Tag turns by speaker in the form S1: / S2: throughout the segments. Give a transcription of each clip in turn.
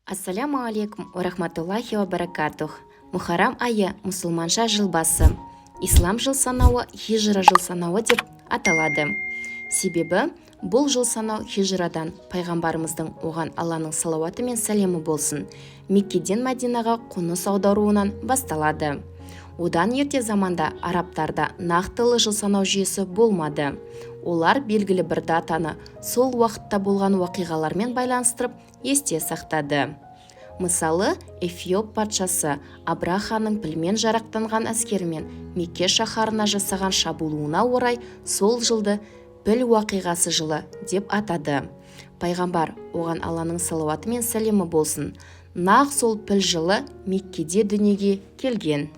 S1: Ассаляму алейкум ва рахматуллахи ва баракатух. Мухаррам айы мұсылманша жыл басы. Ислам жыл санауы хижра жыл санауы деп аталады. Себебі бұл жыл санау хижрадан пайғамбарымыздың оған Алланың салауаты мен сәлемі болсын Меккеден Мәдинаға қоныс аударуынан басталады. Одан ерте заманда арабтарда нақтылы жыл санау жүйесі болмады. Олар белгілі бір датаны сол уақытта болған уақиғалармен байланыстырып есте сақтады. Мысалы, Эфиоп патшасы Абраханың пілмен жарақтанған әскерімен Мекке шаһарына жасаған шабуылына орай сол жылды піл уақиғасы жылы деп атады. Пайғамбар, оған Алланың салауаты мен сәлемі болсын, нақ сол піл жылы Меккеде дүниеге келген.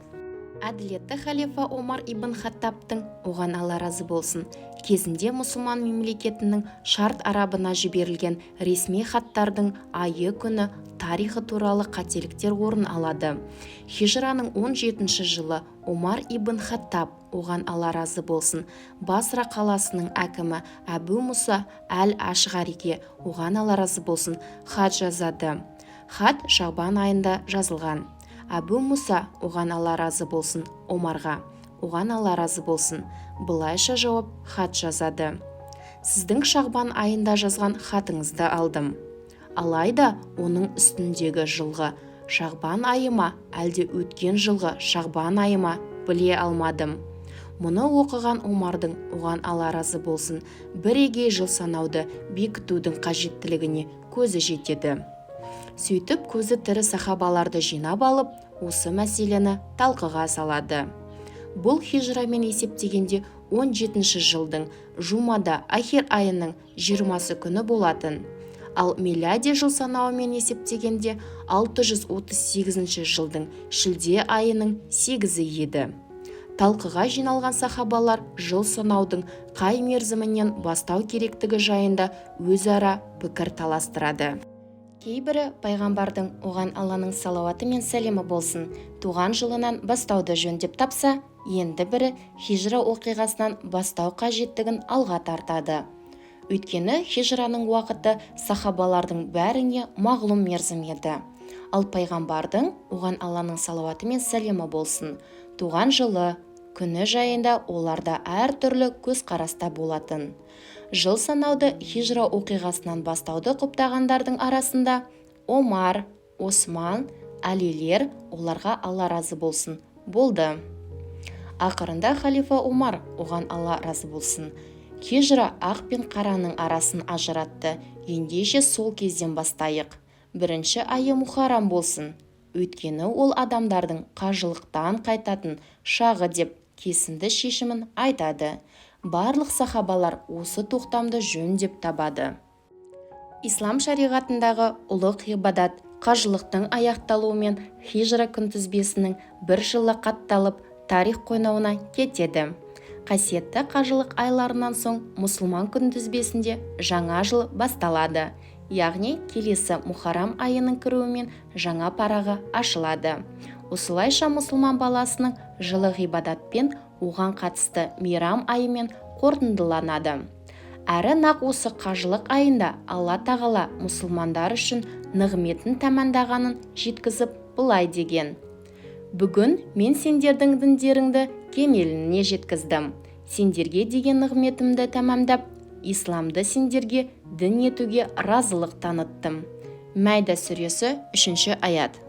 S1: Әділетті халифа Омар ибн Хаттабтың, оған Алла разы болсын, кезінде мұсылман мемлекетінің шарт арабына жіберілген ресми хаттардың айы күні тарихы туралы қателіктер орын алады. Хижраның 17-ші жылы Омар ибн Хаттаб, оған Алла разы болсын, Басра қаласының әкімі Әбу Мұса әл-Ашғариге, оған Алла разы болсын, хат жазады. Хат Шағбан айында жазылған. Әбу Мұса, оған Алла разы болсын, Омарға, оған Алла разы болсын, былайша жауап хат жазады. Сіздің Шағбан айында жазған хатыңызды алдым. Алайда оның үстіндегі жылғы Шағбан айы ма, әлде өткен жылғы Шағбан айы ма біле алмадым. Мұны оқыған Омардың, оған Алла разы болсын, бірегей жыл санауды бекітудің қажеттілігіне көзі жетеді. Сөйтіп көзі тірі сахабаларды жинап алып, осы мәселені талқыға салады. Бұл хижрамен есептегенде 17-ші жылдың Жумада ахир айының 20-сы күні болатын. Ал милади жыл санауымен есептегенде 638 жылдың шілде айының 8-і еді. Талқыға жиналған сахабалар жыл санаудың қай мерзімінен бастау керектігі жайында өзара пікір таластырады. Кейбірі пайғамбардың, оған Алланың салауаты мен сәлемі болсын, туған жылынан бастауды жөн деп тапса, енді бірі хижра оқиғасынан бастау қажеттігін алға тартады. Өйткені хижраның уақыты сахабалардың бәріне мағлұм мерзім еді. Ал пайғамбардың, оған Алланың салауаты мен сәлемі болсын, туған жылы, күні жайында оларда әртүрлі көзқараста болатын. Жыл санауды хижра оқиғасынан бастауды құптағандардың арасында Омар, Осман, Әлилер, оларға Алла разы болсын, болды. Ақырында халифа Омар, оған Алла разы болсын, хижра ақ пен қараның арасын ажыратты. Ендеше сол кезден бастайық. Бірінші айы Мухаррам болсын. Өйткені ол адамдардың қажылықтан қайтатын шағы деп кесінді шешімін айтады. Барлық сахабалар осы тоқтамды жөн деп табады. Ислам шариғатындағы ұлық ғибадат қажылықтың аяқталуымен хижра күнтізбесінің бір жылы қатталып тарих қойнауына кетеді. Қасиетті қажылық айларынан соң мұсылман күнтізбесінде жаңа жыл басталады. Яғни келесі Мухаррам айының кіруімен жаңа парағы ашылады. Осылайша мұсылман баласының жылы ғибадатпен оған қатысты мейрам айымен қорытындыланады. Әрі нақ осы қажылық айында Алла тағала мұсылмандар үшін нығметін тәмәндағанын жеткізіп былай деген: бүгін мен сендердің діндеріңді кемеліне жеткіздім. Сендерге деген нығметімді тәмәмдап, исламды сендерге дін етуге разылық таныттым. Мәйда сүресі 3-ші аят.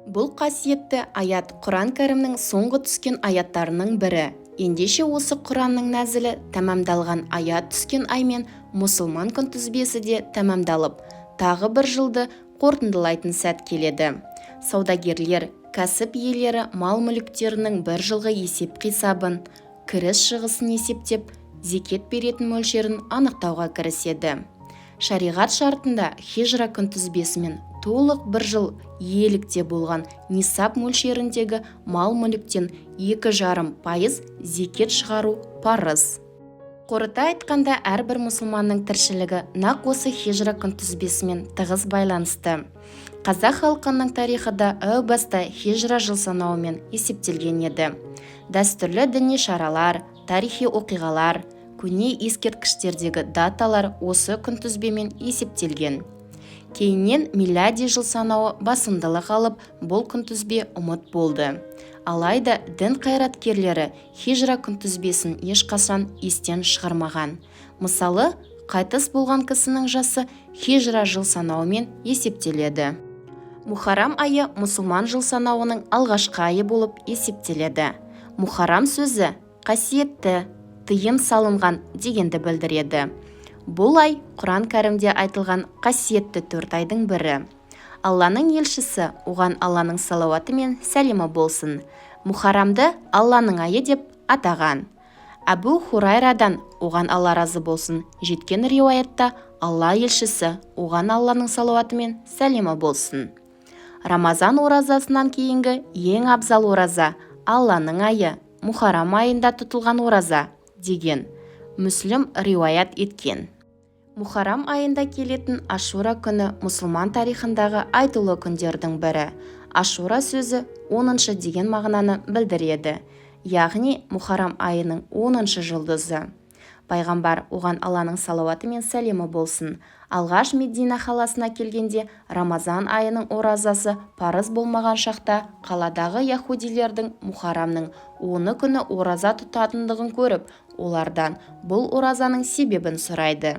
S1: Бұл қасиетті аят Құран кәрімнің соңғы түскен аяттарының бірі. Ендеше осы Құранның нәзілі тәмамдалған аят түскен аймен мұсылман күнтізбесі де тәмамдалып, тағы бір жылды қорытындылайтын сәт келеді. Саудагерлер, кәсіп иелері мал мүліктерінің бір жылғы есеп қисабын, кіріс шығысын есептеп, зекет беретін мөлшерін анықтауға кіріседі. Шариғат шартында хижра күнтізбесімен толық бір жыл иелікте болған нисап мөлшеріндегі мал мүліктен 2,5% зекет шығару парыз. Қорыта айтқанда, әрбір мұсылманның тіршілігі нақ осы хижра күнтізбесімен тығыз байланысты. Қазақ халқының тарихы да әу баста хижра жыл санауымен есептелген еді. Дәстүрлі діни шаралар, тарихи оқиғалар, көне ескерткіштердегі даталар осы күнтізбемен есептелген. Кейіннен милади жыл санауы басымдылық алып, бұл күнтізбе ұмыт болды. Алайда дін қайраткерлері хижра күнтізбесін ешқашан естен шығармаған. Мысалы, қайтыс болған кісінің жасы хижра жыл санауымен есептеледі. Мухаррам айы мұсылман жыл санауының алғашқы айы болып есептеледі. Мухаррам сөзі қасиетті, тыйым салынған дегенді білдіреді. Бұл ай Құран кәрімде айтылған қасиетті 4 айдың бірі. Алланың елшісі, оған Алланың салауаты мен сәлемі болсын, Мухаррамды Алланың айы деп атаған. Әбу Хурайрадан, оған Алла разы болсын, жеткен риуаятта Алла елшісі, оған Алланың салауаты мен сәлемі болсын. Рамазан оразасынан кейінгі ең абзал ораза Алланың айы, Мухаррам айында тұтылған ораза деген Мүслім риуаят еткен. Мухаррам айында келетін Ашура күні мұсылман тарихындағы айтулы күндердің бірі. Ашура сөзі 10-шы деген мағынаны білдіреді, яғни Мухаррам айының 10-шы жұлдызы. Пайғамбар, оған Алланың салауаты мен сәлемі болсын, алғаш Медина қаласына келгенде Рамазан айының оразасы парыз болмаған шақта қаладағы яһудилердің Мухаррамның 10 күні ораза тұтатындығын көріп, олардан бұл оразаның себебін сұрайды.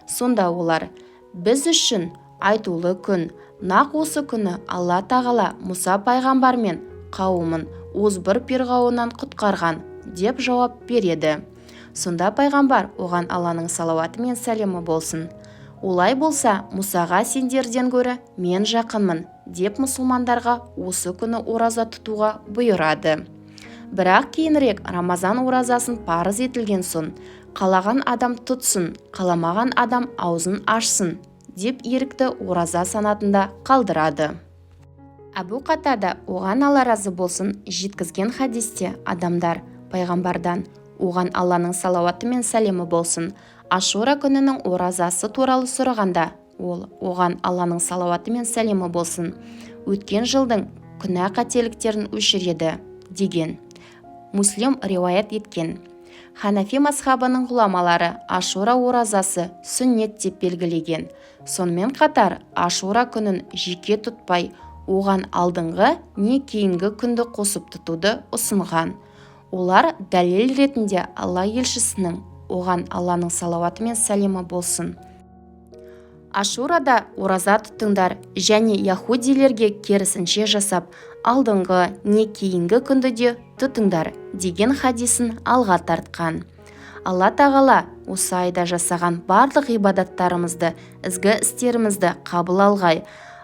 S1: Сонда олар: біз үшін айтулы күн, нақ осы күні Алла тағала Мұса пайғамбар мен қауымын озбыр перғауыннан құтқарған деп жауап береді. Сонда пайғамбар, оған Алланың салауаты мен сәлемі болсын: олай болса, Мұсаға сендерден гөрі мен жақынмын деп мұсылмандарға осы күні ораза тұтуға бұйырады. Бірақ кейінірек Рамазан оразасын парыз етілген соң, қалаған адам тұтсын, қаламаған адам аузын ашсын деп ерікті ораза санатында қалдырады. Әбу Қатада, оған Алла разы болсын, жеткізген хадисте адамдар пайғамбардан, оған Алланың салауаты мен сәлемі болсын, Ашура күнінің оразасы туралы сұрағанда, ол: оған Алланың салауаты мен сәлемі болсын, өткен жылдың күнә қателіктерін өшіреді деген Мүслім риуаят еткен. Ханафи мазхабының ғұламалары Ашура оразасы сүннет деп белгілеген. Сонымен қатар Ашура күнін жеке тұтпай, оған алдыңғы не кейінгі күнді қосып тұтуды ұсынған. Олар дәлел ретінде Алла елшісінің, оған Алланың салауаты мен сәлемі болсын, Ашурада ораза тұтыңдар және яһудилерге керісінше жасап, алдыңғы не кейінгі күнді де тұтыңдар деген хадисін алға тартқан. Алла тағала осы айда жасаған барлық ғибадаттарымызды, ізгі істерімізді қабыл алғай,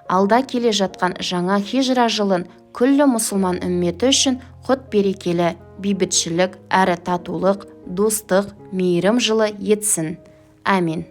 S1: алда келе жатқан жаңа хижра жылын күллі мұсылман үмметі үшін құт берекелі, бейбітшілік әрі татулық, достық, мейірім жылы етсін. Әмин.